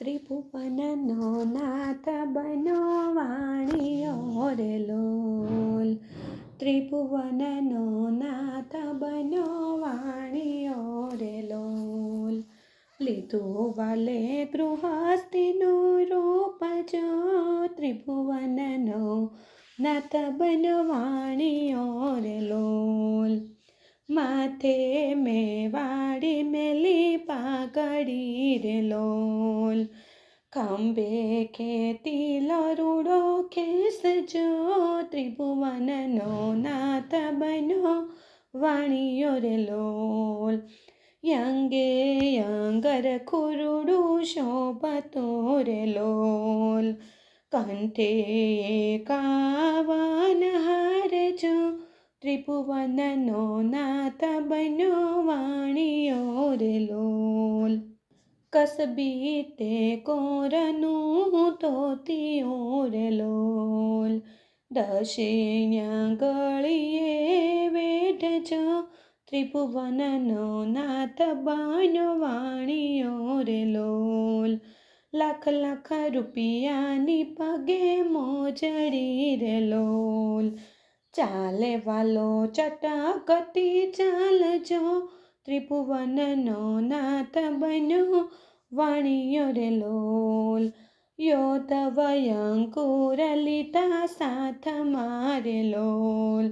ત્રિભુવનનો નાથ બનો વાણિયો રે લોલ. ત્રિભુવનનો નાથ બનો વાણિયો રે લોલ. લીધું વાલે ગૃહસ્થીનું રૂપ જો, ત્રિભુવનનો નાથ બનો વાણિયો રે લોલ. માથે મેવાડી મેલી પાઘડી રે લોલ. ખંભે ખેતીલો રૂડો ખેસજો, ત્રિભુવનનો નાથ બનો વાણિયો રે લોલ. યંગે યંગર ખુરડું શોભતું રે લોલ. કંઠે એકાવન હારજો, ત્રિભુવનનો નાથ બનો વાણિયો રે લોલ. કસબી તે કોરનું ધોતિયું રે લોલ. દશેન્યા ગળીએ વેઢજો, ત્રિભુવનનો નાથ બનો વાણિયો રે લોલ. લાખ લાખ રૂપિયાની પગે મોજડી રે લોલ. ચાલે વાલો ચટકતી ચાલજો, ત્રિભુવનનો નાથ બનો વાણિયો રે લોલ. યોધ ભયંકુર લીધા સાથ મારે લોલ.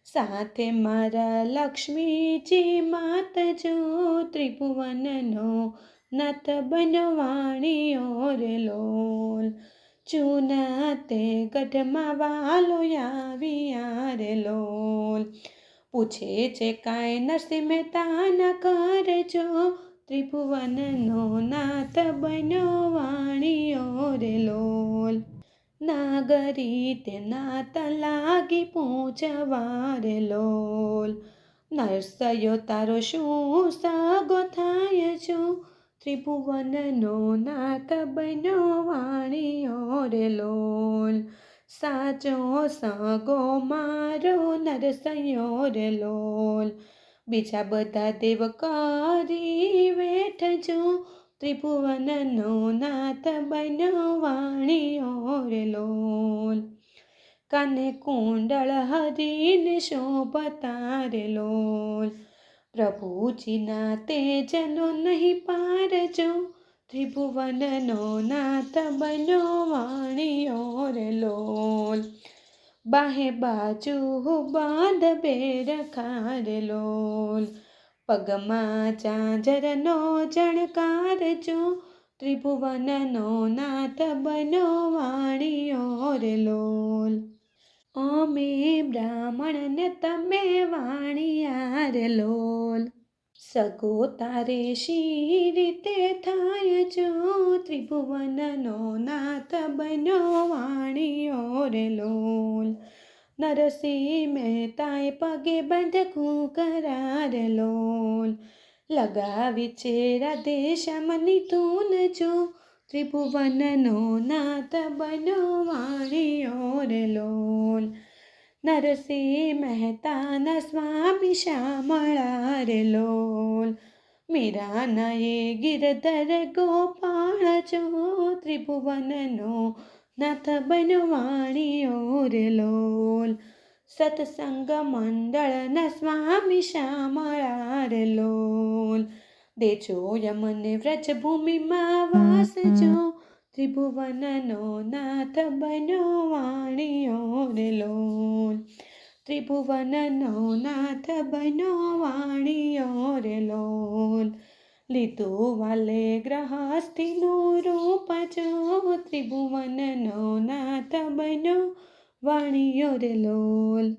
સાથે મારા લક્ષ્મીજી માતજો, ત્રિભુવનનો નાથ બનો વાણિયો રે લોલ. ચૂના તે ગઢમાં વાલો આવ્યા રે લોલ. પૂછે છે કાંઈ નરસિંહ મહેતા ન કરજો, ત્રિભુવનનો નાથ બનો વાણિયો રે લોલ. નાગરી તે નાત લાગી પૂછવા રે લોલ. નરસૈયો તારો શું સગો થાય છો, ત્રિભુવનનો નાથ બનો વાણિયો રે લોલ. સાચો સગો મારો નરસૈયો રે લોલ. બીજા બધા દેવ કરી વેઠજો, ત્રિભુવનનો નાથ બનો વાણિયો રે લોલ. કાને કુંડળ હરીને શોભતા રે લોલ. પ્રભુજીના તેજનો નહીં પારજો, ત્રિભુવનનો નાથ બનો વાણિયો રે લોલ. બાહે બાજુ બાંધ બેરખા રે લોલ. પગમાં ઝાંઝરનો જણકારજો, ત્રિભુવનનો નાથ બનો વાણિયો રે લોલ. અમે બ્રાહ્મણ ને તમે વાણિયા રે લોલ. સગો તારે શી રીતે થાય જો, ત્રિભુવનનો નાથ બનો વાણિયો રે લોલ. નરસિંહ મહેતાએ પગે બંધકું કરા રે લોલ. લગાવી છે રાધે શ્યામની ધૂન જો, ત્રિભુવનનો નાથ બનો વાણિયો રે લોલ. નરસિંહ મહેતાના સ્વામી શ્યામળા રે લોલ. મીરાના એ ગિરધર ગોપાળ જો, ત્રિભુવનનો નાથ બનો વાણિયો રે લોલ. સત્સંગ મંડળના સ્વામી શ્યામળા રે લોલ. દેજો યમને વ્રજભૂમિમાં વાસજો, ત્રિભુવનનો નાથ બનો વાણિયો રે લોલ. ત્રિભુવનનો નાથ બનો વાણિયો રે લોલ. લીધું વાલે ગ્રહસ્થીનું રૂપ જો, ત્રિભુવનનો નાથ બનો વાણિયો રે લોલ.